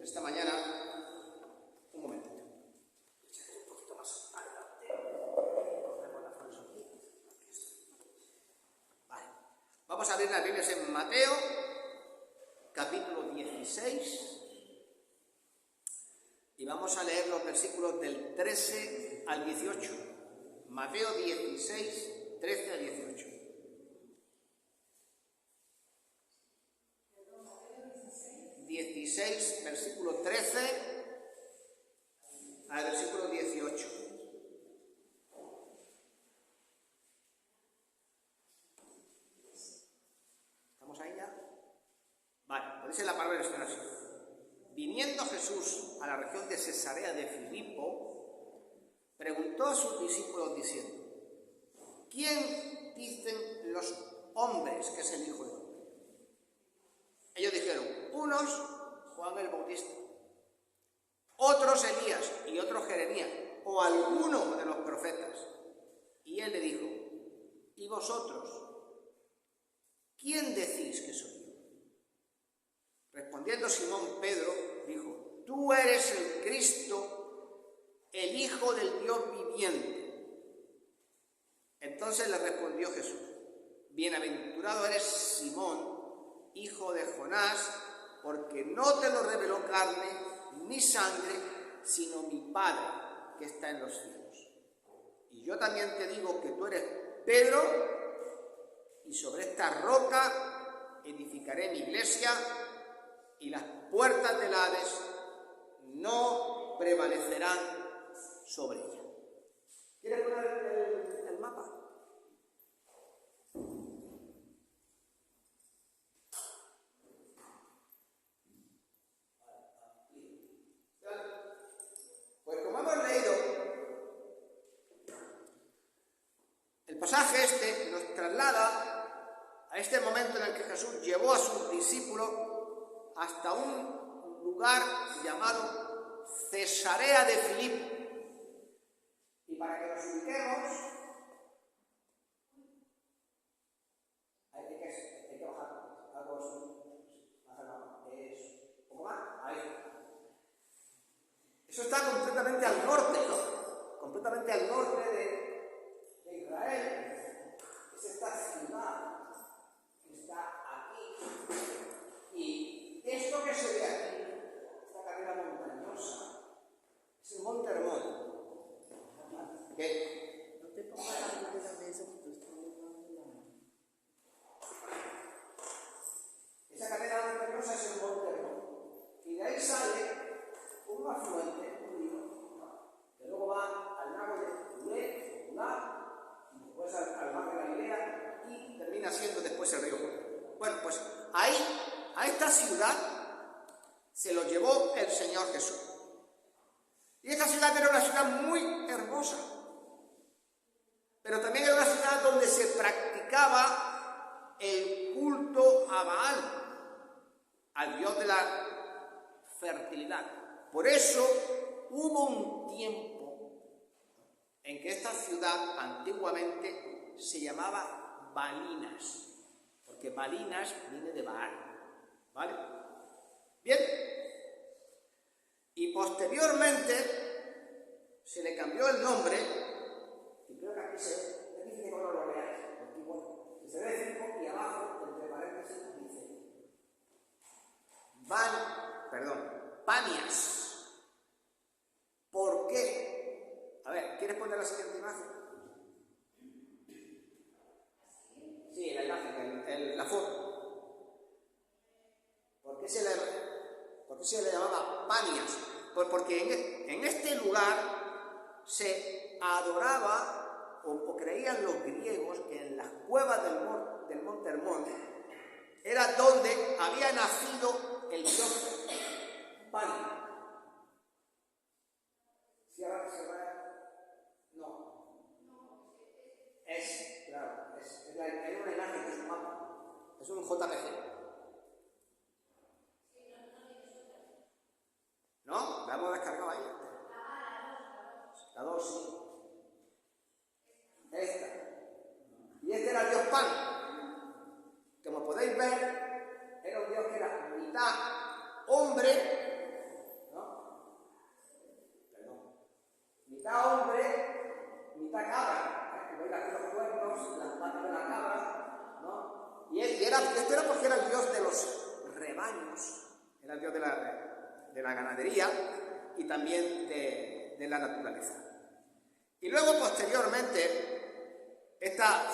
esta mañana, un momentito. Un poquito más adelante. Ponemos la falsa aquí. Vale. Vamos a abrir las Biblias en Mateo, capítulo 16. Y vamos a leer los versículos del 13 al 18. Mateo 16, 13 al 18. Versículo 13 al versículo 18. ¿Estamos ahí ya? Vale, pues dice la palabra del Señor así. Viniendo Jesús a la región de Cesarea de Filipo, preguntó a sus discípulos diciendo: ¿quién dicen los hombres que es el Hijo de Hombre? Ellos dijeron: unos Juan el Bautista, otros Elías y otros Jeremías o alguno de los profetas. Y él le dijo: ¿y vosotros? ¿Quién decís que soy yo? Respondiendo Simón Pedro, dijo: tú eres el Cristo, el Hijo del Dios viviente. Entonces le respondió Jesús: bienaventurado eres Simón, hijo de Jonás, porque no te lo reveló carne ni sangre, sino mi Padre que está en los cielos. Y yo también te digo que tú eres Pedro, y sobre esta roca edificaré mi iglesia, y las puertas del Hades no prevalecerán sobre ella. ¿Quieres poner el mapa? Pues como hemos leído, el pasaje este nos traslada a este momento en el que Jesús llevó a sus discípulos hasta un lugar llamado Cesarea de Filipo. Y para que nos ubiquemos, hay que bajar algo así, eso, un poco más, ahí. Eso está completamente al norte, ¿no? Completamente al norte de Israel. Es esta ciudad que está aquí. Y esto que se ve aquí, esta carrera montañosa, es el Monte Hermón. ¿Qué? No te pongas algo de la mesa que tú estás levando la... Esa carrera montañosa es el Monte Hermón. Y de ahí sale un afluente, un río, que luego va al lago de Tulé, y después al mar de Galilea, y termina siendo después el río Jordán. Bueno, pues ahí, a esta ciudad, se lo llevó el Señor Jesús. Y esta ciudad era una ciudad muy hermosa, pero también era una ciudad donde se practicaba el culto a Baal, al dios de la fertilidad. Por eso hubo un tiempo en que esta ciudad antiguamente se llamaba Balinas, porque Balinas viene de Baal, ¿vale? Bien, y posteriormente se le cambió el nombre, y creo que aquí se dice que no lo veáis, porque bueno, se ve 5 y abajo, entre paréntesis, dice Panias. ¿Por qué? A ver, ¿quieres poner la siguiente imagen? Sí, la imagen, la foto. ¿Por qué se le llamaba Panias? Pues porque en este lugar se adoraba o creían los griegos que en las cuevas del Monte Hermón era donde había nacido el dios Pan. Cierra. No. Claro, hay una imagen que es un mapa. Es un JPG. ¿No? La hemos descargado ahí. La 2, sí. Esta. Y este era el dios Pan. Como podéis ver, era un dios que era mitad hombre rebaños, era el dios de la ganadería y también de la naturaleza. Y luego, posteriormente, esta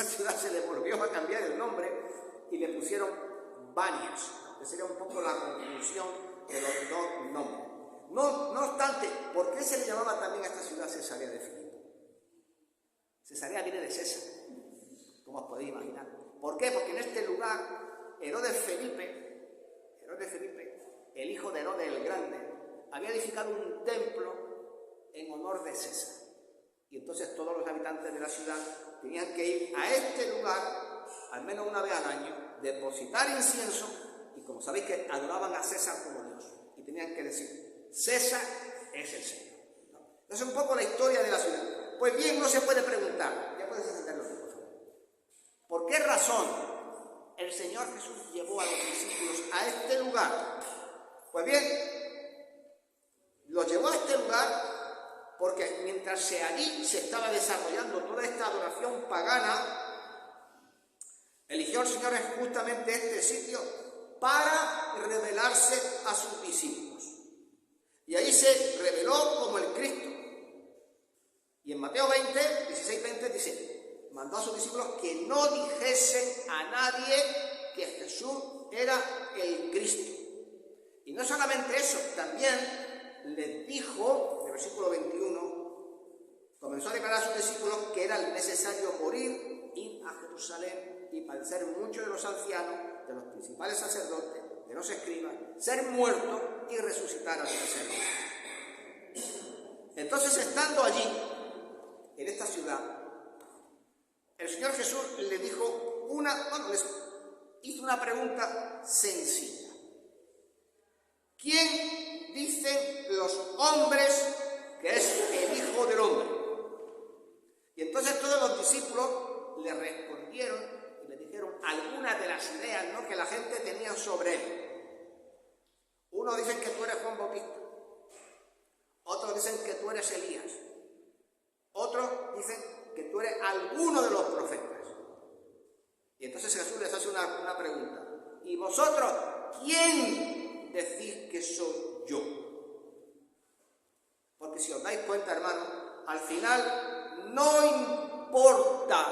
ciudad se le volvió a cambiar el nombre y le pusieron Banias, que sería un poco la conclusión de los dos nombres. No obstante, ¿por qué se le llamaba también a esta ciudad Cesarea de Filipo? Cesarea viene de César, como os podéis imaginar. ¿Por qué? Porque en este lugar Herodes Felipe, el hijo de Herodes el Grande, había edificado un templo en honor de César. Y entonces todos los habitantes de la ciudad tenían que ir a este lugar, al menos una vez al año, depositar incienso, y como sabéis que adoraban a César como Dios, y tenían que decir, César es el Señor. Esa es un poco la historia de la ciudad. Pues bien, uno se puede preguntar, ya puedes entenderlo, por favor, ¿por qué razón el Señor Jesús llevó a los discípulos a este lugar? Pues bien, los llevó a este lugar porque mientras allí se estaba desarrollando toda esta adoración pagana, eligió el Señor justamente este sitio para revelarse a sus discípulos. Y ahí se reveló como el Cristo. Y en Mateo 16:20 dice, mandó a sus discípulos que no dijesen a nadie que Jesús era el Cristo. Y no solamente eso, también les dijo, en el versículo 21, comenzó a declarar a sus discípulos que era necesario morir, ir a Jerusalén y padecer muchos de los ancianos, de los principales sacerdotes, de los escribas, ser muerto y resucitar al tercer día. Entonces, estando allí, en esta ciudad, el Señor Jesús le dijo les hizo una pregunta sencilla. ¿Quién dicen los hombres que es el Hijo del Hombre? Y entonces todos los discípulos le respondieron y le dijeron algunas de las ideas, ¿no?, que la gente tenía sobre él. Unos dicen que tú eres Juan Bautista, otros dicen que tú eres Elías, otros dicen que tú eres alguno de los profetas. Y entonces Jesús les hace una pregunta. ¿Y vosotros quién decís que soy yo? Porque si os dais cuenta, hermanos, al final no importa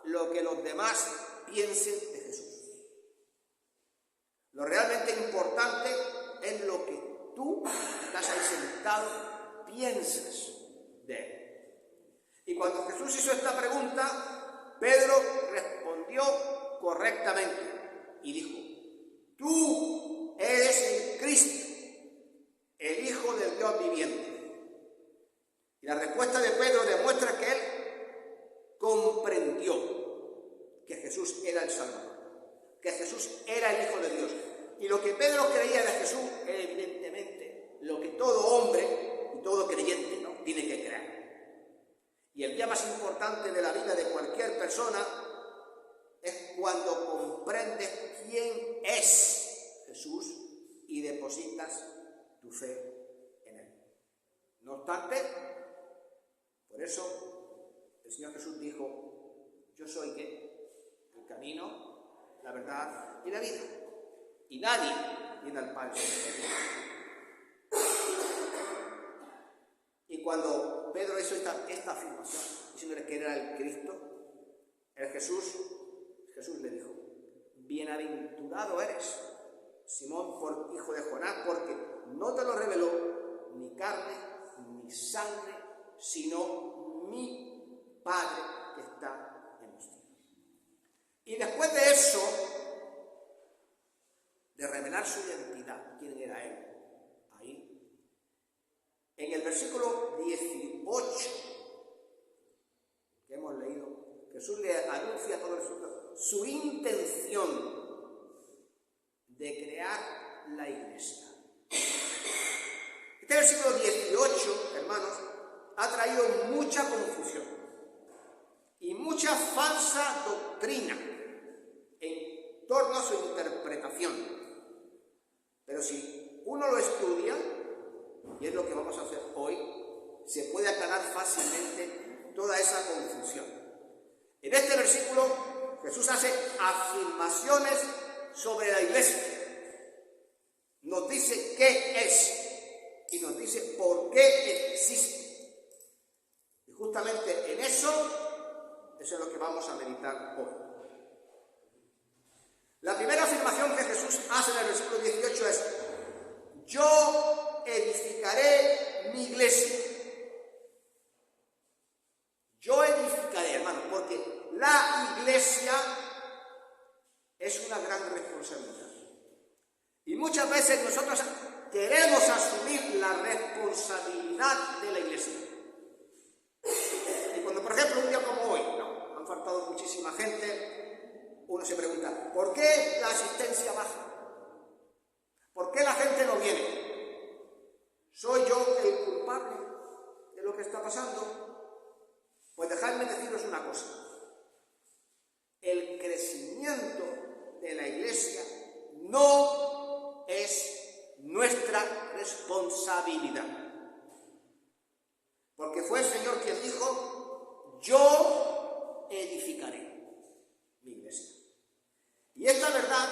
lo que los demás piensen de Jesús. Lo realmente importante es lo que tú, que estás ahí sentado, piensas de él. Y cuando Jesús hizo esta pregunta, Pedro respondió correctamente y dijo, tú eres el Cristo, el Hijo del Dios viviente. Y la respuesta de Pedro demuestra que él comprendió que Jesús era el Salvador, que Jesús era el Hijo de Dios. Y lo que Pedro creía de Jesús era evidentemente lo que todo hombre y todo creyente, ¿no?, tiene que creer. Y el día más importante de la vida de cualquier persona es cuando comprendes quién es Jesús y depositas tu fe en él. No obstante, por eso el Señor Jesús dijo, yo soy ¿qué? El camino, la verdad y la vida. Y nadie viene al Padre. Y cuando Pedro hizo esta afirmación, diciéndole que era el Cristo, Jesús le dijo, bienaventurado eres, Simón, hijo de Jonás, porque no te lo reveló ni carne ni sangre, sino mi Padre que está en los cielos. Y después de eso, de revelar su identidad, quién era él, ahí, en el versículo 18 que hemos leído, Jesús le anuncia a todo el mundo su intención de crear la iglesia. Este versículo 18, hermanos, ha traído mucha confusión y mucha falsa doctrina en torno a su interpretación. Pero si uno lo estudia, y es lo que vamos a hacer hoy, se puede aclarar fácilmente toda esa confusión. En este versículo Jesús hace afirmaciones sobre la iglesia. Nos dice qué es y nos dice por qué existe. Y justamente en eso es lo que vamos a meditar hoy. La primera afirmación que Jesús hace en el versículo 18 es: yo edificaré mi iglesia. Yo edificaré, hermanos, porque la iglesia es una gran responsabilidad. Y muchas veces nosotros queremos asumir la responsabilidad de la iglesia. Y cuando, por ejemplo, un día como hoy, han faltado muchísima gente, uno se pregunta, ¿por qué la asistencia baja? ¿Por qué la gente no viene? ¿Soy yo el culpable de lo que está pasando? Pues dejadme deciros una cosa. El crecimiento de la iglesia no es nuestra responsabilidad. Porque fue el Señor quien dijo, yo edificaré mi iglesia. Y esta verdad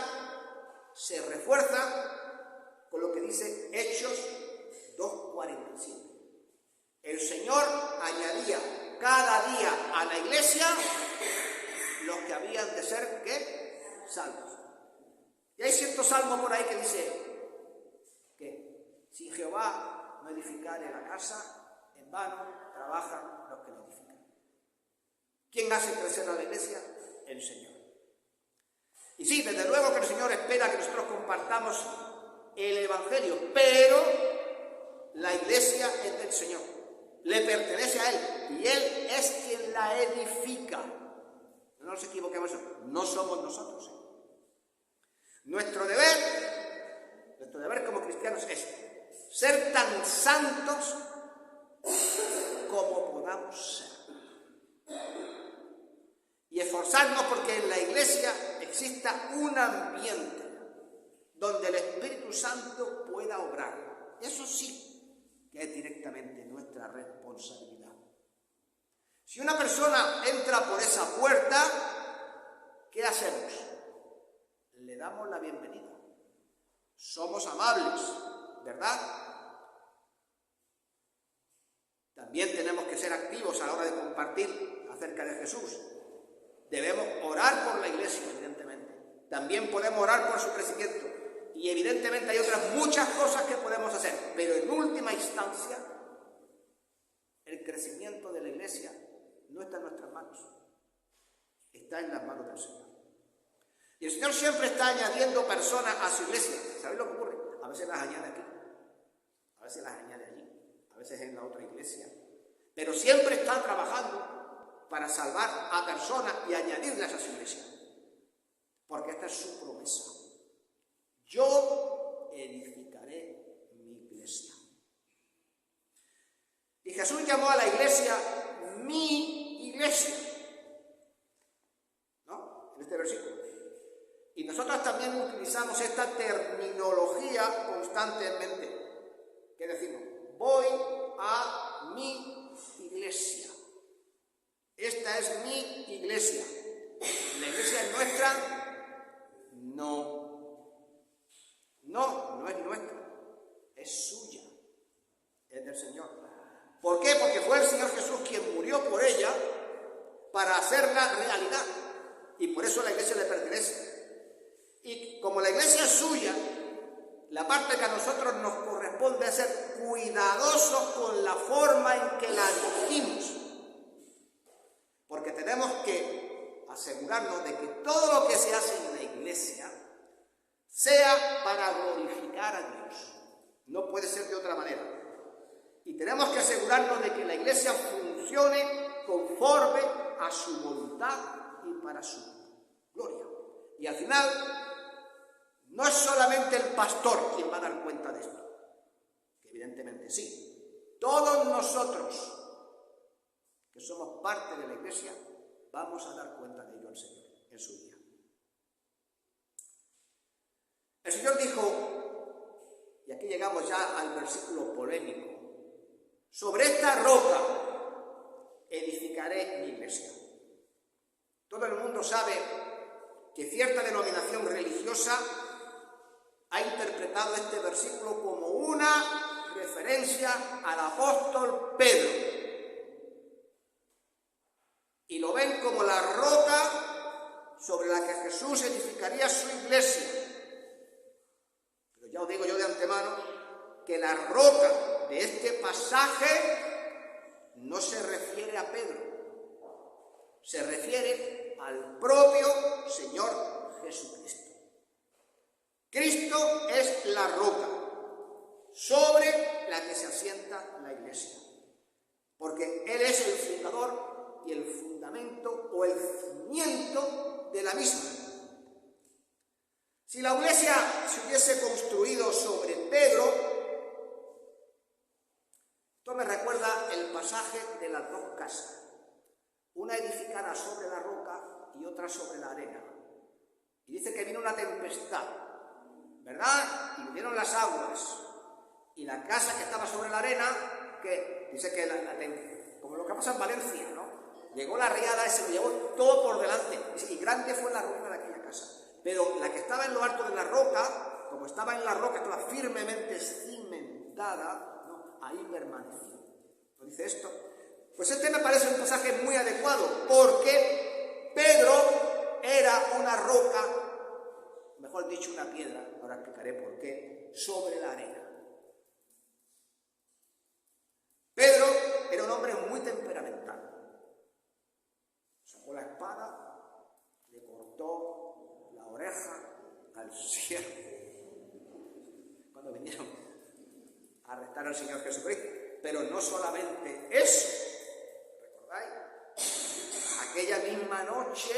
se refuerza con lo que dice Hechos 2:47. El Señor añadía cada día a la iglesia los que habían de ser, ¿qué? Salvos. Y hay cierto salmo por ahí que dice que si Jehová no edificare la casa, en vano trabajan los que la edifican. ¿Quién hace crecer a la iglesia? El Señor. Y sí, desde luego que el Señor espera que nosotros compartamos el Evangelio, pero la iglesia es del Señor, le pertenece a Él, y Él es quien la edifica. No nos equivoquemos, no somos nosotros. Nuestro deber como cristianos es ser tan santos como podamos ser. Y esforzarnos porque en la iglesia exista un ambiente donde el Espíritu Santo pueda obrar. Eso sí que es directamente nuestra responsabilidad. Si una persona entra por esa puerta, ¿qué hacemos? Le damos la bienvenida. Somos amables, ¿verdad? También tenemos que ser activos a la hora de compartir acerca de Jesús. Debemos orar por la iglesia, evidentemente. También podemos orar por su crecimiento. Y evidentemente hay otras muchas cosas que podemos hacer. Pero en última instancia, el crecimiento de la iglesia no está en nuestras manos. Está en las manos del Señor. Y el Señor siempre está añadiendo personas a su iglesia. ¿Sabéis lo que ocurre? A veces las añade aquí, a veces las añade allí, a veces en la otra iglesia. Pero siempre está trabajando para salvar a personas y añadirlas a su iglesia. Porque esta es su promesa. Yo edificaré mi iglesia. Y Jesús llamó a la iglesia mi iglesia. ¿No? En este versículo. Y nosotros también utilizamos esta terminología constantemente. ¿Qué decimos? Voy a mi iglesia. Esta es mi iglesia. ¿La iglesia es nuestra? No. No es nuestra. Es suya. Es del Señor. ¿Por qué? Porque fue el Señor Jesús quien murió por ella para hacerla realidad. Y por eso la iglesia le pertenece. Y como la iglesia es suya, la parte que a nosotros nos corresponde es ser cuidadosos con la forma en que la dirigimos. Porque tenemos que asegurarnos de que todo lo que se hace en la iglesia sea para glorificar a Dios. No puede ser de otra manera. Y tenemos que asegurarnos de que la iglesia funcione conforme a su voluntad y para su gloria. Y al final, no es solamente el pastor quien va a dar cuenta de esto, que evidentemente sí. Todos nosotros, que somos parte de la iglesia, vamos a dar cuenta de ello al Señor en su día. El Señor dijo, y aquí llegamos ya al versículo polémico, sobre esta roca edificaré mi iglesia. Todo el mundo sabe que cierta denominación religiosa ha interpretado este versículo como una referencia al apóstol Pedro. Y lo ven como la roca sobre la que Jesús edificaría su iglesia. Pero ya os digo yo de antemano que la roca de este pasaje no se refiere a Pedro, se refiere al propio Señor Jesucristo. Cristo es la roca sobre la que se asienta la iglesia, porque Él es el fundador y el fundamento o el cimiento de la misma. Si la iglesia se hubiese construido sobre Pedro, esto me recuerda el pasaje de las dos casas, una edificada sobre la roca y otra sobre la arena. Y dice que vino una tempestad, ¿verdad? Y vinieron las aguas. Y la casa que estaba sobre la arena, que dice que como lo que pasa en Valencia, ¿no? Llegó la riada y se lo llevó todo por delante. Y grande fue la ruina de aquella casa. Pero la que estaba en lo alto de la roca, como estaba en la roca, estaba firmemente cimentada, ¿no? Ahí permaneció. ¿No dice esto? Pues este me parece un pasaje muy adecuado, porque Pedro era una roca, mejor dicho una piedra, ahora explicaré por qué, sobre la arena. Pedro era un hombre muy temperamental. Sacó la espada, le cortó la oreja al siervo cuando vinieron a arrestar al Señor Jesucristo. Pero no solamente eso, ¿recordáis? Aquella misma noche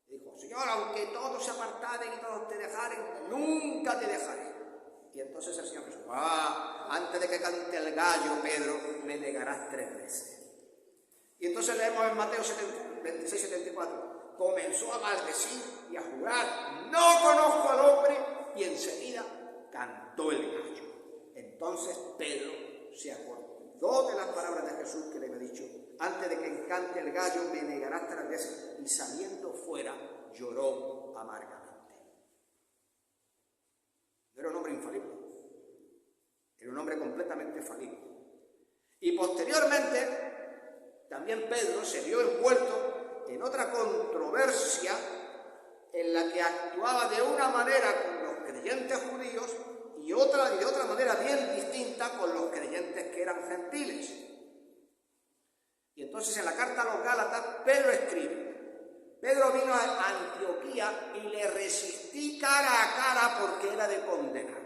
dijo: Señor, aunque todos se apartaren y todos te dejaren, nunca te dejaré. Y entonces el Señor Jesús: antes de que cante el gallo, Pedro, me negarás 3 veces. Y entonces leemos en Mateo 26, 74, comenzó a maldecir y a jurar: no conozco al hombre, y enseguida cantó el gallo. Entonces Pedro se acordó de las palabras de Jesús que le había dicho: antes de que cante el gallo me negarás 3 veces, y saliendo fuera lloró amargamente. No era un hombre infalible, era un hombre completamente falible. Y posteriormente también Pedro se vio envuelto en otra controversia en la que actuaba de una manera con los creyentes judíos y de otra manera bien distinta con los creyentes que eran gentiles. Y entonces en la carta a los Gálatas Pedro escribe: Pedro vino a Antioquía y le resistí cara a cara porque era de condenar.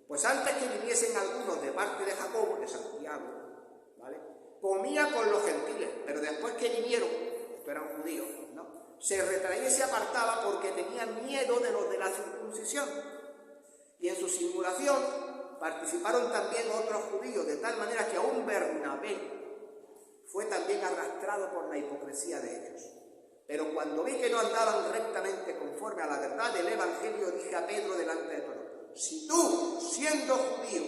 Pues antes que viniesen algunos de parte de Jacobo, de Santiago, ¿vale?, comía con los gentiles, pero después que vinieron, estos eran judíos, ¿no?, se retraía y se apartaba porque tenía miedo de los de la circuncisión. Y en su simulación participaron también otros judíos, de tal manera que aún Bernabé fue también arrastrado por la hipocresía de ellos. Pero cuando vi que no andaban rectamente conforme a la verdad del Evangelio, dije a Pedro delante de todos: si tú, siendo judío,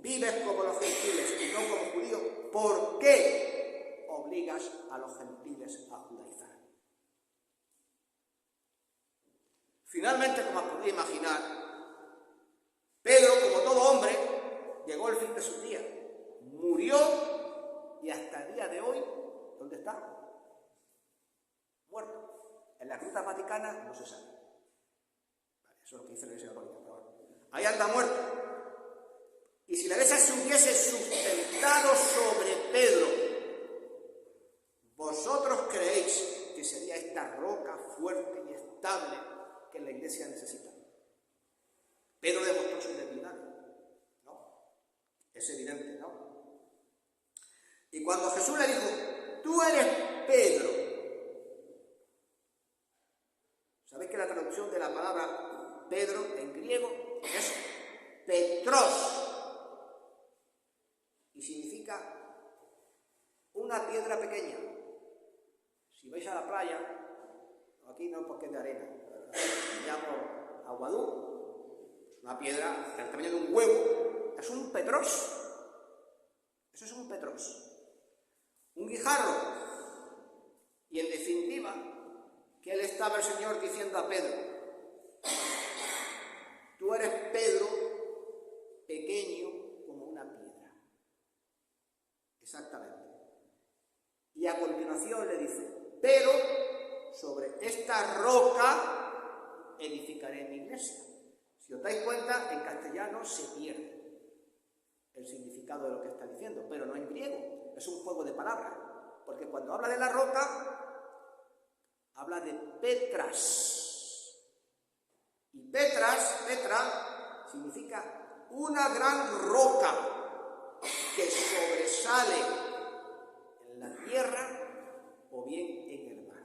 vives como los gentiles y no como judíos, ¿por qué obligas a los gentiles a judaizar? Finalmente, como os podéis imaginar, Pedro, como todo hombre, llegó el fin de sus días, murió, y hasta el día de hoy, ¿dónde está? Muerto. En la Cripta Vaticana no se sabe. Vale, eso es lo que dice la Iglesia Católica. Ahí anda muerto. Y si la Iglesia se hubiese sustentado sobre Pedro, ¿vosotros creéis que sería esta roca fuerte y estable que la Iglesia necesita? Pedro demostró su debilidad, ¿no? Es evidente, ¿no? Y cuando Jesús le dijo: tú eres Pedro, ¿sabéis que la traducción de la palabra Pedro en griego es Petros? Y significa una piedra pequeña. Si vais a la playa, aquí no porque es de arena, me llamo Aguadú, una piedra del tamaño de un huevo, es un petros. Eso es un petros. Un guijarro. Y en definitiva, ¿Qué le estaba el Señor diciendo a Pedro? Tú eres Pedro, pequeño como una piedra. Exactamente. Y a continuación le dice, pero sobre esta roca edificaré mi iglesia. Si os dais cuenta, en castellano se pierde el significado de lo que está diciendo, pero no en griego, es un juego de palabras, porque cuando habla de la roca, habla de Petras. Y Petra, significa una gran roca que sobresale en la tierra o bien en el mar.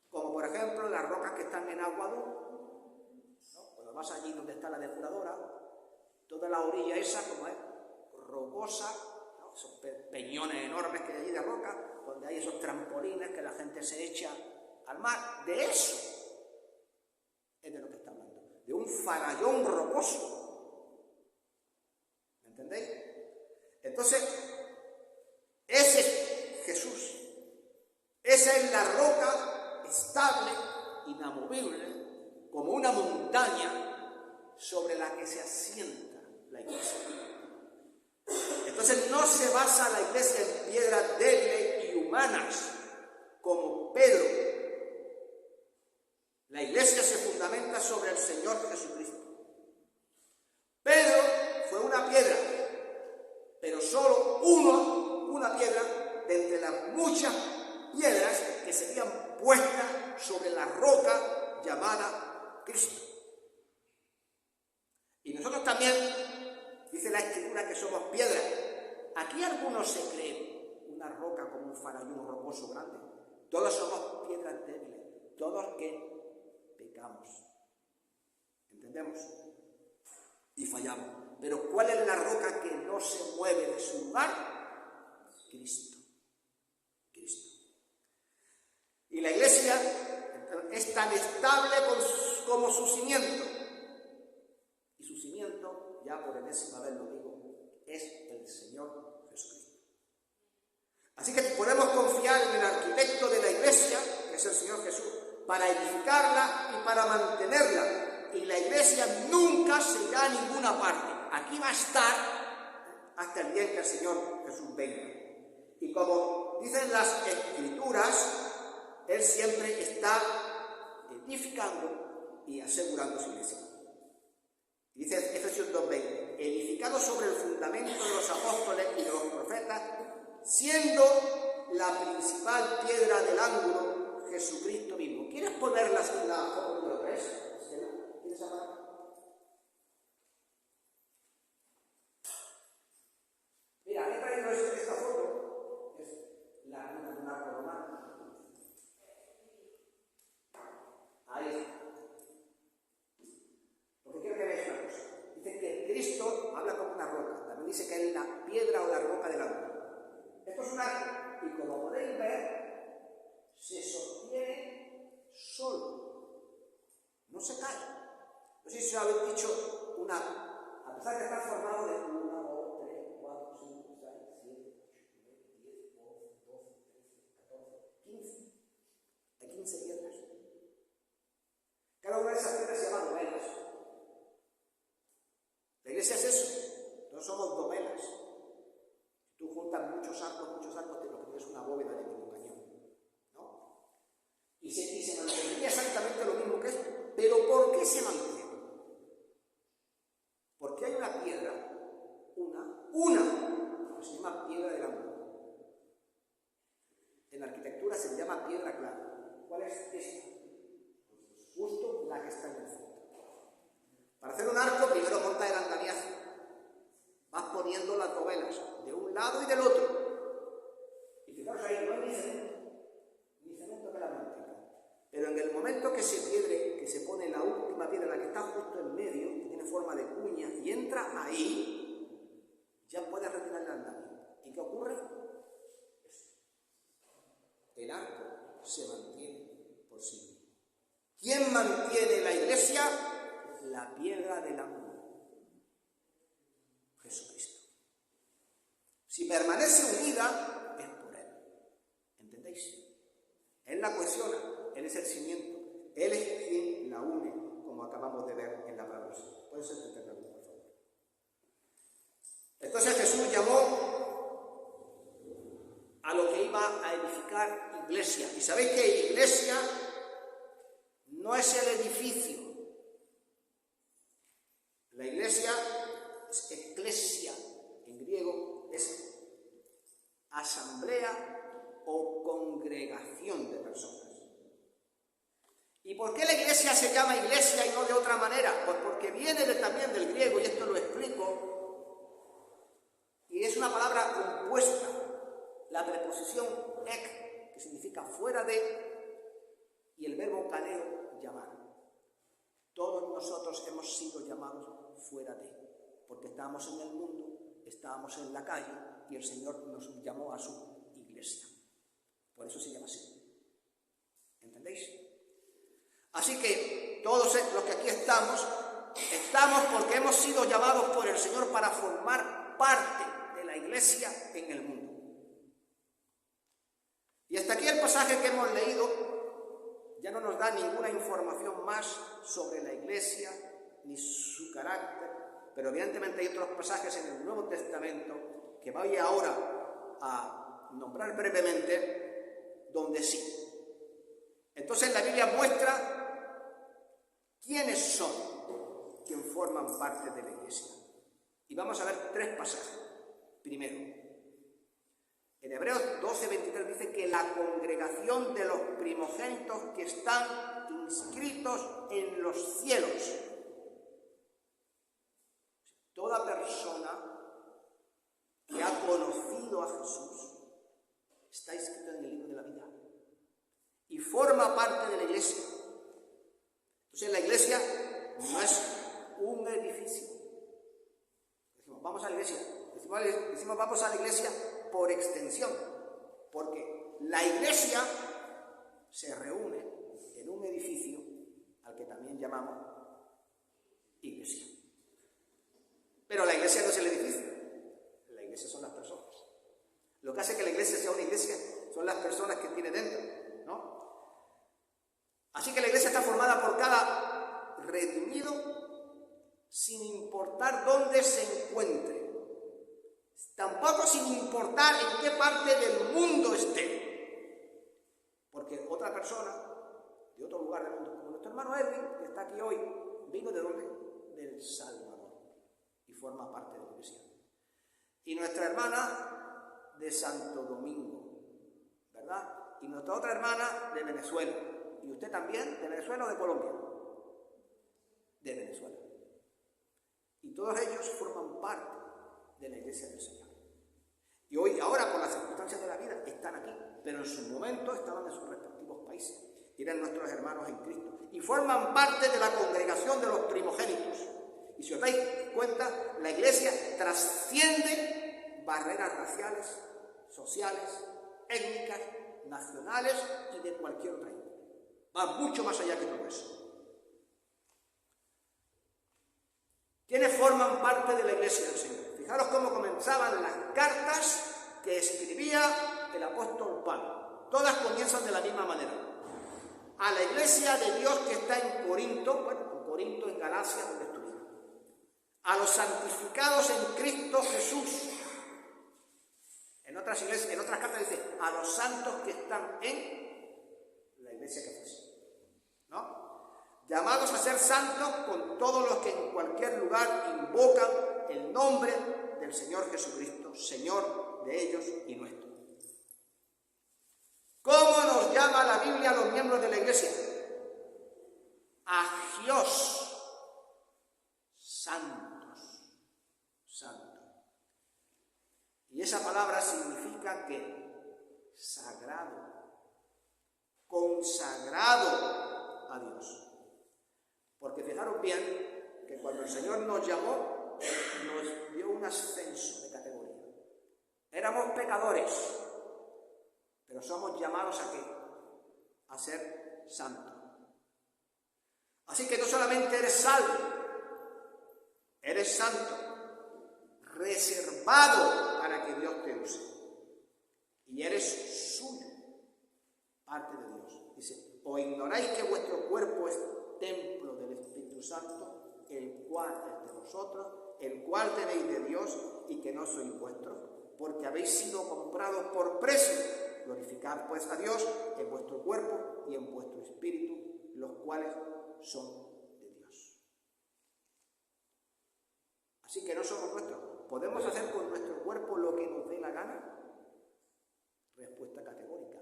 Como por ejemplo las rocas que están en agua dulce. Cuando vas allí donde está la depuradora, toda la orilla esa, como es rocosa, ¿no? Esos peñones enormes que hay allí de roca, donde hay esos trampolines que la gente se echa al mar, de eso es de lo que está hablando, de un farallón rocoso. ¿Me entendéis? Entonces, ese es Jesús. Esa es la roca estable, inamovible, como una montaña sobre la que se asienta la iglesia. Entonces no se basa la iglesia en piedras débiles y humanas, como Pedro. La iglesia se fundamenta sobre el Señor Jesucristo. Pedro fue una piedra, pero solo una piedra de entre las muchas piedras que serían puestas sobre la roca llamada Cristo. Y nosotros también, dice la Escritura, que somos piedras. Aquí algunos se creen una roca como un farallón rocoso grande. Todos somos piedras débiles, todos que pecamos. ¿Entendemos? Y fallamos. Pero ¿cuál es la roca que no se mueve de su lugar? Cristo. Y la iglesia es tan estable como su cimiento. Y su cimiento, ya por enésima vez lo digo, es el Señor Jesucristo. Así que podemos confiar en el arquitecto de la iglesia, que es el Señor Jesús, para edificarla y para mantenerla. Y la iglesia nunca se irá a ninguna parte. Aquí va a estar hasta el día en que el Señor Jesús venga. Y como dicen las Escrituras, Él siempre está edificando y asegurando su iglesia. Dice Efesios 2:20, edificado sobre el fundamento de los apóstoles y de los profetas, siendo la principal piedra del ángulo Jesucristo mismo. ¿Quieres ponerlas en la foto número 3? ¿Quieres hablar? Mira, he traído esta foto, es la ruina de un arco romano. Ahí está. Porque quiero que veáis una cosa. Dice que Cristo habla como una roca. También dice que es la piedra o la roca del ángulo. Esto es un arco. Y como podéis ver, se sostiene solo. No se cae. No sé si os habéis dicho a pesar de estar formado de 1, 2, 3, 4, 5, 6, 7, 8, 9, 10, 11, 12, 13, 14, 15. Hay 15 piedras. Cada una de esas piedras se llama dovelas. La iglesia es eso. No somos dovelas. Tú juntas muchos arcos, lo que tienes una bóveda de mismo cañón. ¿No? Y se mantendría exactamente lo mismo que esto. ¿Pero por qué se mantiene? Porque hay una piedra, que se llama piedra del ángulo. En la arquitectura se le llama piedra clara. ¿Cuál es esta? Justo la que está en el centro. Para hacer un arco, primero montas el andamiaje. Vas poniendo las dovelas de un lado y del otro. Y fijaros ahí, no hay ni cemento que la mantenga. Pero en el momento que se pone la última piedra, la que está justo en medio, que tiene forma de cuña, y entra ahí, ya puedes retirar el andamiaje. ¿Y qué ocurre? El arco se mantiene por sí mismo. ¿Quién mantiene la iglesia? La piedra del ángulo. Jesucristo. Si permanece unida, es por Él. ¿Entendéis? Él la cohesiona, Él es el cimiento, Él es quien la une, como acabamos de ver en la palabra. Puede ser que te pregunte, por favor. Entonces Jesús llamó a lo que iba a edificar iglesia. Y sabéis que iglesia no es el edificio. La iglesia es eclesia, en griego es asamblea o congregación de personas. ¿Y por qué la iglesia se llama iglesia y no de otra manera? Pues porque viene también del griego, y esto lo explico, y es una palabra compuesta, la preposición ek, que significa fuera de, y el verbo kaleo, llamar. Todos nosotros hemos sido llamados fuera de, porque estábamos en el mundo, estábamos en la calle, y el Señor nos llamó a su iglesia. Por eso se llama así. ¿Entendéis? Así que todos los que aquí estamos porque hemos sido llamados por el Señor para formar parte de la iglesia en el mundo. Y hasta aquí el pasaje que hemos leído ya no nos da ninguna información más sobre la iglesia ni su carácter, pero evidentemente hay otros pasajes en el Nuevo Testamento que voy ahora a nombrar brevemente, donde sí. Entonces la Biblia muestra quiénes son quienes forman parte de la iglesia. Y vamos a ver 3 pasajes. Primero, en Hebreos 12:23 dice que la congregación de los primogénitos que están inscritos en los cielos. Toda persona que ha conocido a Jesús está inscrito en el libro de la vida y forma parte de la iglesia. Entonces la iglesia no es un edificio. Decimos, vamos a la iglesia. Decimos, vamos a la iglesia por extensión, porque la iglesia se reúne en un edificio al que también llamamos iglesia. Pero la iglesia no es el edificio, la iglesia son las personas. Lo que hace que la iglesia sea una iglesia son las personas que tiene dentro, ¿no? Así que la iglesia está formada por cada redimido sin importar dónde se encuentre. Tampoco sin importar en qué parte del mundo esté. Porque otra persona de otro lugar del mundo, como nuestro hermano Edwin, que está aquí hoy, vino ¿de dónde? Del Salvador. Y forma parte de la iglesia. Y nuestra hermana de Santo Domingo, ¿verdad? Y nuestra otra hermana de Venezuela. ¿Y usted también? ¿De Venezuela o de Colombia? De Venezuela. Y todos ellos forman parte de la iglesia del Señor. Y hoy, ahora, por las circunstancias de la vida, están aquí, pero en su momento estaban en sus respectivos países. Eran nuestros hermanos en Cristo. Y forman parte de la congregación de los primogénitos. Y si os dais cuenta, la iglesia trasciende barreras raciales, sociales, étnicas, nacionales y de cualquier otra índole. Va mucho más allá que todo eso. ¿Quiénes forman parte de la iglesia del Señor? Fijaros cómo comenzaban las cartas que escribía el apóstol Pablo. Todas comienzan de la misma manera. A la iglesia de Dios que está en Corinto, bueno, en Corinto, en Galacia, donde estuvieron. A los santificados en Cristo Jesús. En otras iglesias, en otras cartas dice, a los santos que están en la iglesia que fue, ¿no? Llamados a ser santos con todos los que en cualquier lugar invocan el nombre del Señor Jesucristo, Señor de ellos y nuestro. ¿Cómo nos llama la Biblia a los miembros de la iglesia? Agios, santos, santos. Y esa palabra significa que sagrado, consagrado a Dios. Porque fijaros bien que cuando el Señor nos llamó, nos dio un ascenso de categoría. Éramos pecadores, pero somos llamados ¿a qué? A ser santos. Así que no solamente eres salvo, eres santo, reservado para que Dios te use. Y eres suyo, parte de Dios. Dice, ¿o ignoráis que vuestro cuerpo es templo del Espíritu Santo, el cual es de vosotros, el cual tenéis de Dios y que no sois vuestros? Porque habéis sido comprados por precio. Glorificad pues a Dios en vuestro cuerpo y en vuestro espíritu, los cuales son de Dios. Así que no somos nuestros. ¿Podemos hacer con nuestro cuerpo lo que nos dé la gana? Respuesta categórica: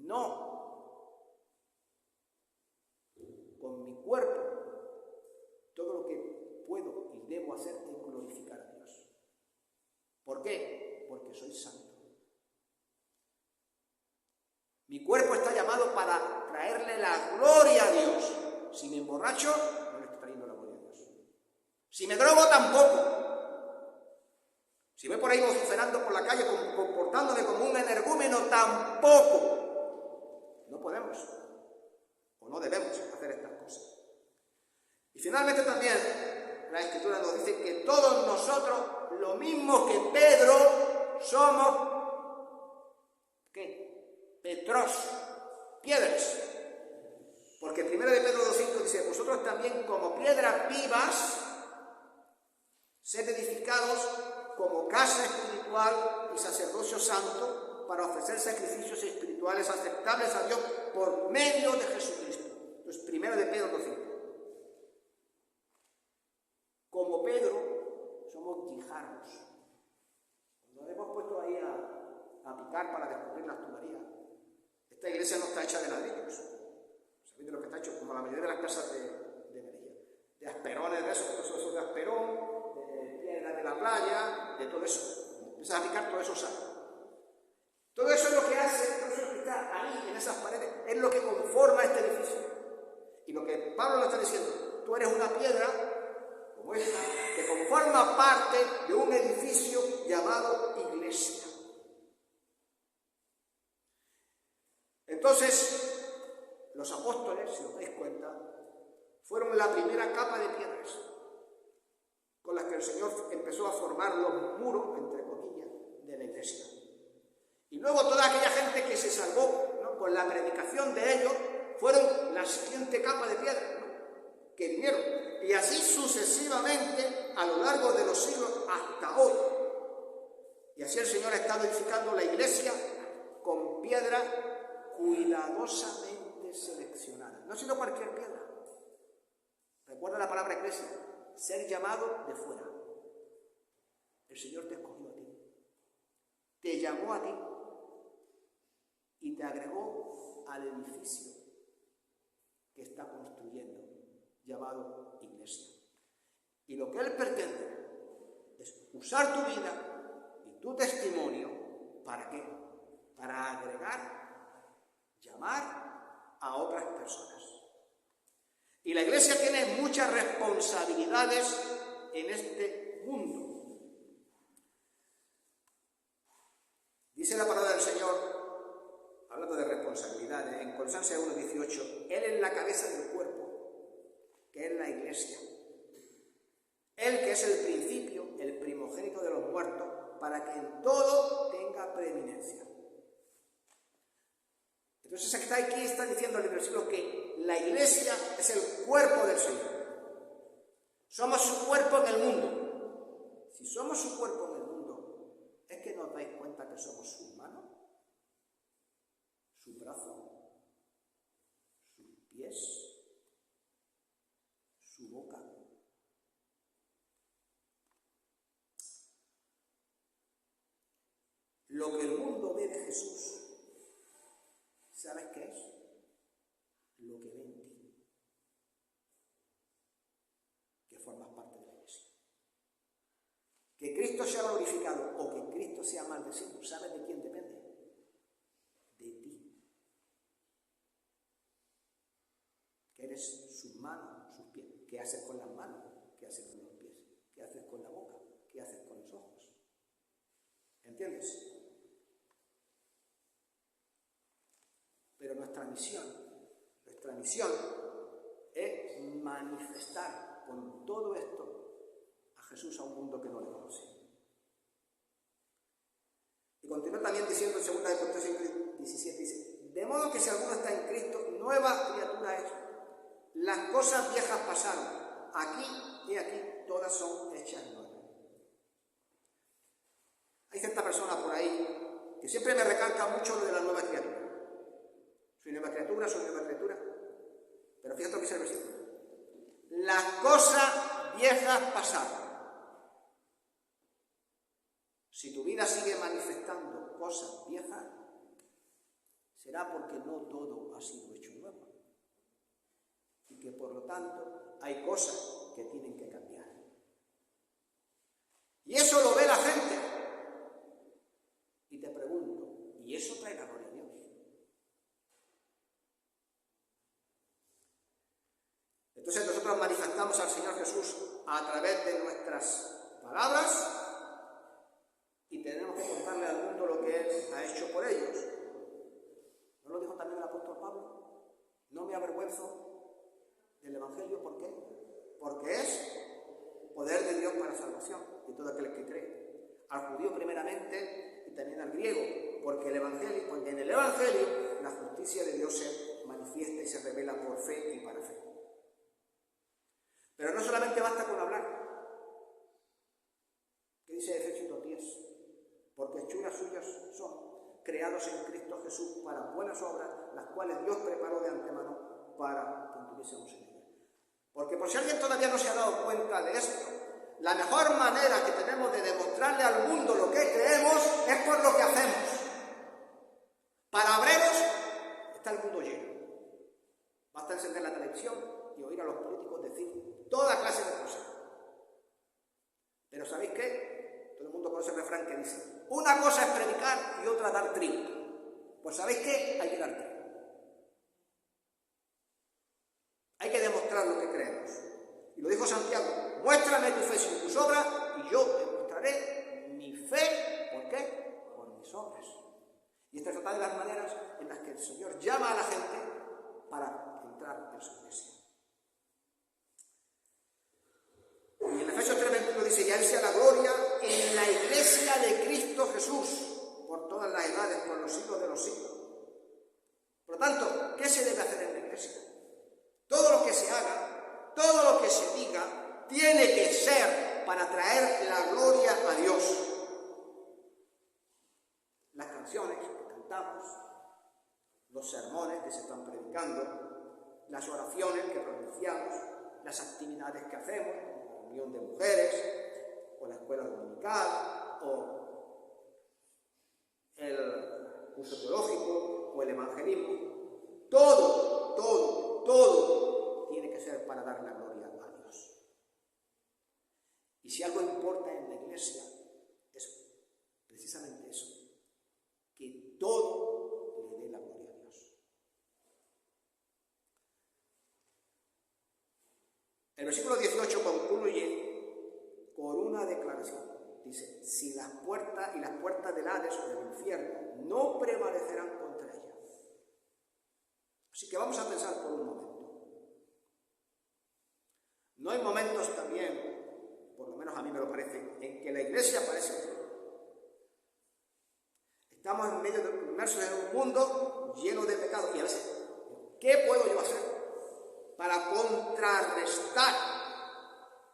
no. Con mi cuerpo, todo lo que puedo y debo hacer es glorificar a Dios. ¿Por qué? Porque soy santo. Mi cuerpo está llamado para traerle la gloria a Dios. Si me emborracho, no le estoy trayendo la gloria a Dios. Si me drogo, tampoco. Si voy por ahí vociferando por la calle, comportándome como un energúmeno, tampoco. No podemos o no debemos hacer estas cosas. Y finalmente también la Escritura nos dice que todos nosotros, lo mismo que Pedro, somos ¿qué? Petros, piedras. Porque 1 Pedro 2:5 dice, vosotros también como piedras vivas, sed edificados como casa espiritual y sacerdocio santo para ofrecer sacrificios espirituales aceptables a Dios por medio de Jesucristo. Entonces, 1 Pedro 2:5. Como Pedro, somos guijarros. Nos hemos puesto ahí a picar para descubrir las tuberías. Esta iglesia no está hecha de ladrillos. ¿Sabéis de lo que está hecho? Como la mayoría de las casas de Merilla. De asperones, de eso de asperón, de la playa, de todo eso. Empiezas a picar, todo eso sale. Todo eso es lo que hace, todo eso que está ahí, en esas paredes, es lo que conforma este edificio. Y lo que Pablo nos está diciendo, tú eres una piedra, como esta, que conforma parte de un edificio llamado iglesia. Entonces, los apóstoles, si os dais cuenta, fueron la primera capa de piedras con las que el Señor empezó a formar los muros, entre comillas, de la iglesia. Y luego toda aquella gente que se salvó, ¿no?, con la predicación de ellos, fueron la siguiente capa de piedras, ¿no?, que vinieron. Y así sucesivamente a lo largo de los siglos hasta hoy. Y así el Señor ha estado edificando la iglesia con piedra cuidadosamente seleccionada. No ha sido cualquier piedra. Recuerda la palabra iglesia. Ser llamado de fuera. El Señor te escogió a ti, te llamó a ti y te agregó al edificio que está construyendo, llamado iglesia. Y lo que Él pretende es usar tu vida y tu testimonio, ¿para qué? Para agregar, llamar a otras personas. Y la iglesia tiene muchas responsabilidades en este mundo. Dice la palabra del Señor, hablando de responsabilidades, en Colosenses 1:18, Él es la cabeza del cuerpo, que es la iglesia. Él que es el principio, el primogénito de los muertos, para que en todo tenga preeminencia. Entonces aquí está diciendo en el versículo que la iglesia es el cuerpo del Señor. Somos su cuerpo en el mundo. Si somos su cuerpo en el mundo, ¿es que nos dais cuenta que somos sus manos, sus brazos, sus pies, su boca? Lo que el mundo ve de Jesús, ¿sabes qué es? Lo que ve en ti, que formas parte de la iglesia. Que Cristo sea glorificado o que Cristo sea maldecido, ¿sabes de quién depende? De ti. Que eres sus manos, sus pies. ¿Qué haces con las manos? ¿Qué haces con los pies? ¿Qué haces con la boca? ¿Qué haces con los ojos? ¿Entiendes? Pero nuestra misión es manifestar con todo esto a Jesús a un mundo que no le conoce. Y continúa también diciendo en 2 Corintios 5:17, dice, De modo que si alguno está en Cristo, nueva criatura es. Las cosas viejas pasaron. Aquí y aquí todas son hechas nuevas. Hay cierta persona por ahí que siempre me recalca mucho lo de la nueva criatura. Soy nueva criatura, soy nueva criatura. Pero fíjate lo que dice el versículo. Las cosas viejas pasaron. Si tu vida sigue manifestando cosas viejas, será porque no todo ha sido hecho nuevo. Y que por lo tanto hay cosas que tienen que cambiar. Y eso lo ve la gente. Y te pregunto, ¿y eso trae la gloria a Dios? Entonces nosotros manifestamos al Señor Jesús a través de nuestras palabras y tenemos que contarle al mundo lo que Él ha hecho por ellos. ¿No lo dijo también el apóstol Pablo? No me avergüenzo del Evangelio, ¿por qué? Porque es poder de Dios para salvación de todo aquel que cree. Al judío primeramente y también al griego, porque en el Evangelio la justicia de Dios se manifiesta y se revela por fe y para fe. Pero no solamente basta con hablar. ¿Qué dice Efesios 2:10? Porque hechuras suyas son, creados en Cristo Jesús para buenas obras, las cuales Dios preparó de antemano para que anduviésemos en ellas. Porque por si alguien todavía no se ha dado cuenta de esto, la mejor manera que tenemos de demostrarle al mundo lo que creemos es por lo que hacemos. Palabreros, está el mundo lleno. Basta encender la televisión y oír a los políticos decir toda clase de cosas. Pero ¿sabéis qué? Todo el mundo conoce el refrán que dice: una cosa es predicar y otra dar trigo. Pues ¿sabéis qué? Hay que dar trigo. Hay que demostrar lo que creemos. Y lo dijo Santiago: muéstrame tu fe sin tus obras y yo te mostraré mi fe. ¿Por qué? Por mis obras. Y esta es otra de las maneras en las que el Señor llama a la gente para entrar en su iglesia. Y en Efesios 3:21 dice: y a Él sea la gloria en la iglesia de Cristo Jesús, por todas las edades, por los siglos de los siglos. Por lo tanto, ¿qué se debe hacer en la iglesia? Todo lo que se haga, todo lo que se diga, tiene que ser para traer la gloria a Dios. Las canciones que cantamos, los sermones que se están predicando, las oraciones que pronunciamos, las actividades que hacemos, como la reunión de mujeres, o la escuela dominical, o el curso teológico, o el evangelismo, todo tiene que ser para dar la gloria a Dios. Y si algo importa en la iglesia, es precisamente eso, que todo le dé la gloria a Dios. El versículo 18 concluye con una declaración. Dice: si las puertas del Hades o del infierno no prevalecerán contra ella. Así que vamos a pensar por un momento. ¿No hay momentos también, por lo menos a mí me lo parece, en que la iglesia parece... Estamos inmersos en un mundo lleno de pecados y a veces, ¿qué puedo yo hacer para contrarrestar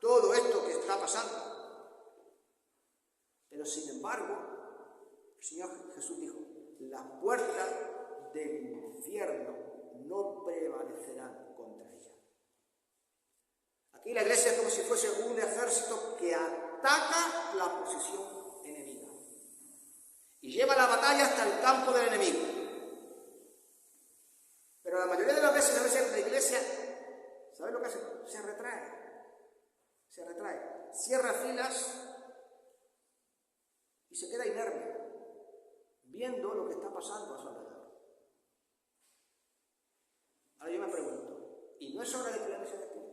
todo esto que está pasando? Pero sin embargo, el Señor Jesús dijo: las puertas del infierno no prevalecerán contra ella. Aquí la iglesia es como si fuese un ejército que ataca la posición enemiga y lleva la batalla hasta el campo del enemigo. Pero la mayoría de las veces la iglesia, ¿sabes lo que hace? Se retrae, cierra filas y se queda inerme, viendo lo que está pasando a su alrededor. Ahora yo me pregunto, ¿y no es hora de que la iglesia despierte?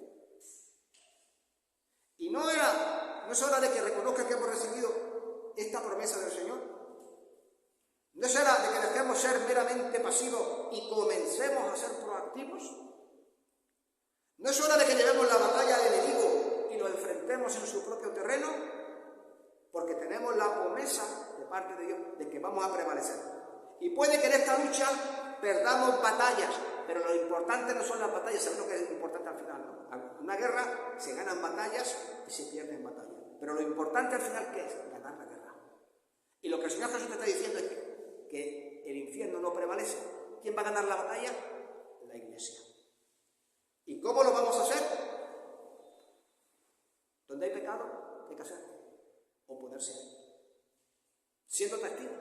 ¿Y no es hora de que reconozca que hemos recibido esta promesa del Señor? ¿No es hora de que dejemos ser meramente pasivos y comencemos a ser proactivos? ¿No es hora de que llevemos la batalla al enemigo y lo enfrentemos en su propio terreno? Porque tenemos la promesa de parte de Dios de que vamos a prevalecer. Y puede que en esta lucha perdamos batallas, pero lo importante no son las batallas, ¿sabes lo que es importante al final? ¿No? Una guerra se ganan batallas y se pierden batallas, pero lo importante al final, ¿qué es? Ganar la guerra. Y lo que el Señor Jesús te está diciendo es que el infierno no prevalece. ¿Quién va a ganar la batalla? La Iglesia. ¿Y cómo lo vamos a hacer? Donde hay pecado, ¿qué hay que hacer? Oponerse a él. Siendo testigos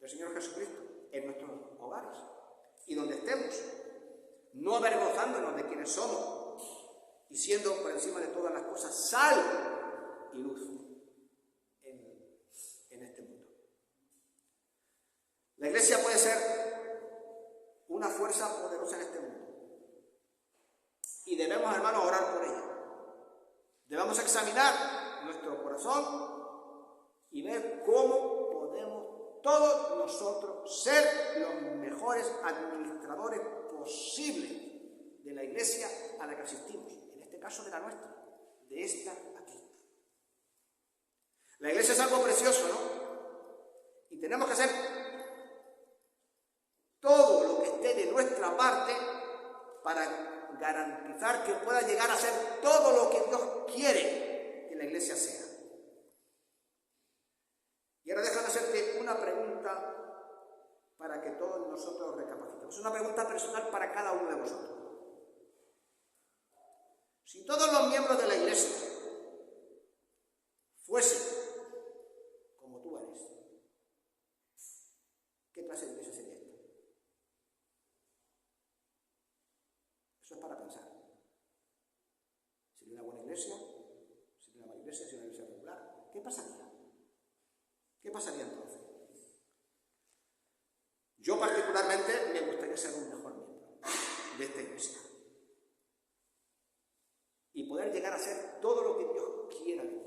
del Señor Jesucristo en nuestros hogares y donde estemos, no avergonzándonos de quienes somos y siendo por encima de todas las cosas sal y luz en este mundo. La Iglesia puede ser una fuerza poderosa en este mundo y debemos, hermanos, orar por ella. Debemos examinar nuestro corazón y ver cómo podemos todos nosotros ser los mejores administradores posibles de la Iglesia a la que asistimos, en este caso de la nuestra, de esta aquí. La Iglesia es algo precioso, ¿no? Y tenemos que hacer todo lo que esté de nuestra parte para garantizar que pueda llegar a ser todo lo que Dios quiere que la Iglesia sea. Y ahora déjame hacerte una pregunta para que todos nosotros recapacitemos. Es una pregunta personal para cada uno de vosotros. Si todos los miembros de la Iglesia fuesen como tú eres, ¿qué clase de iglesia sería esta? Eso es para pensar. ¿Sería una buena iglesia? ¿Sería una mala iglesia? ¿Sería una iglesia regular? ¿Qué pasaría? ¿Qué pasaría entonces? Yo particularmente me gustaría ser un mejor miembro de esta iglesia y poder llegar a ser todo lo que Dios quiera de mí.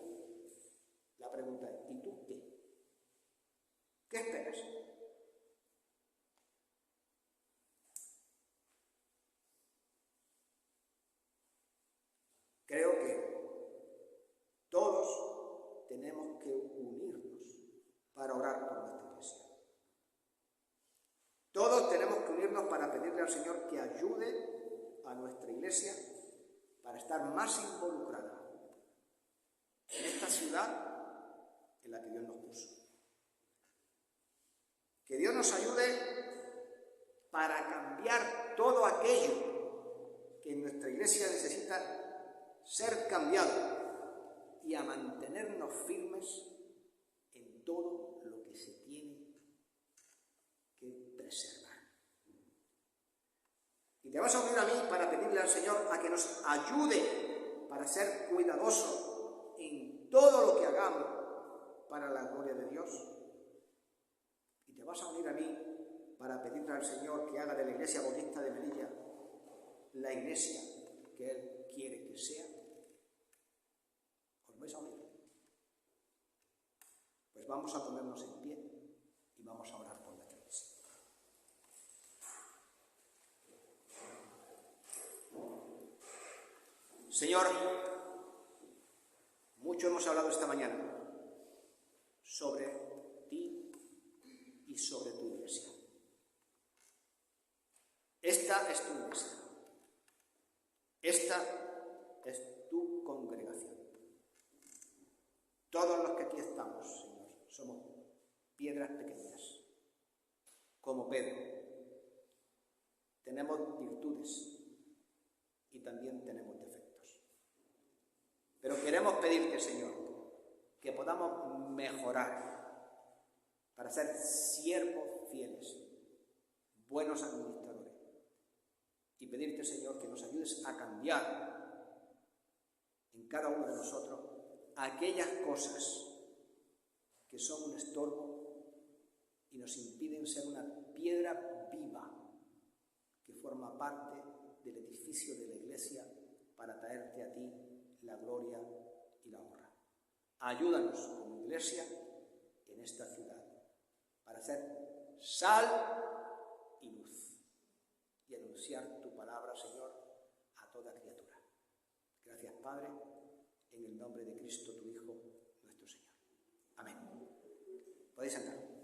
La pregunta es, ¿y tú qué? ¿Qué esperas? Creo que todos tenemos que unirnos para orar por nuestra iglesia. Todos tenemos que unirnos para pedirle al Señor que ayude a nuestra iglesia para estar más involucrada en esta ciudad en la que Dios nos puso. Que Dios nos ayude para cambiar todo aquello que en nuestra iglesia necesita ser cambiado y a mantenernos firmes en todo lo que se tiene que preservar. Y te vas a unir a mí para pedirle al Señor a que nos ayude para ser cuidadosos en todo lo que hagamos para la gloria de Dios. Y te vas a unir a mí para pedirle al Señor que haga de la Iglesia Bautista de Melilla la iglesia que Él quiere que sea. ¿Os vais a unir? Pues vamos a ponernos en pie y vamos a orar por nuestra iglesia. Señor, mucho hemos hablado esta mañana sobre ti y sobre tu iglesia. Esta es tu iglesia. Esta es tu congregación. Todos los que aquí estamos, Señor, somos piedras pequeñas, como Pedro. Tenemos virtudes y también tenemos defectos. Pero queremos pedirte, Señor, que podamos mejorar para ser siervos fieles, buenos administradores. Y pedirte, Señor, que nos ayudes a cambiar en cada uno de nosotros aquellas cosas que son un estorbo y nos impiden ser una piedra viva que forma parte del edificio de la iglesia para traerte a ti la gloria y la honra. Ayúdanos como iglesia en esta ciudad para ser sal y luz y anunciar tu palabra, Señor, a toda criatura. Gracias, Padre, en el nombre de Cristo, tu Hijo, nuestro Señor. Amén. Podéis sentar.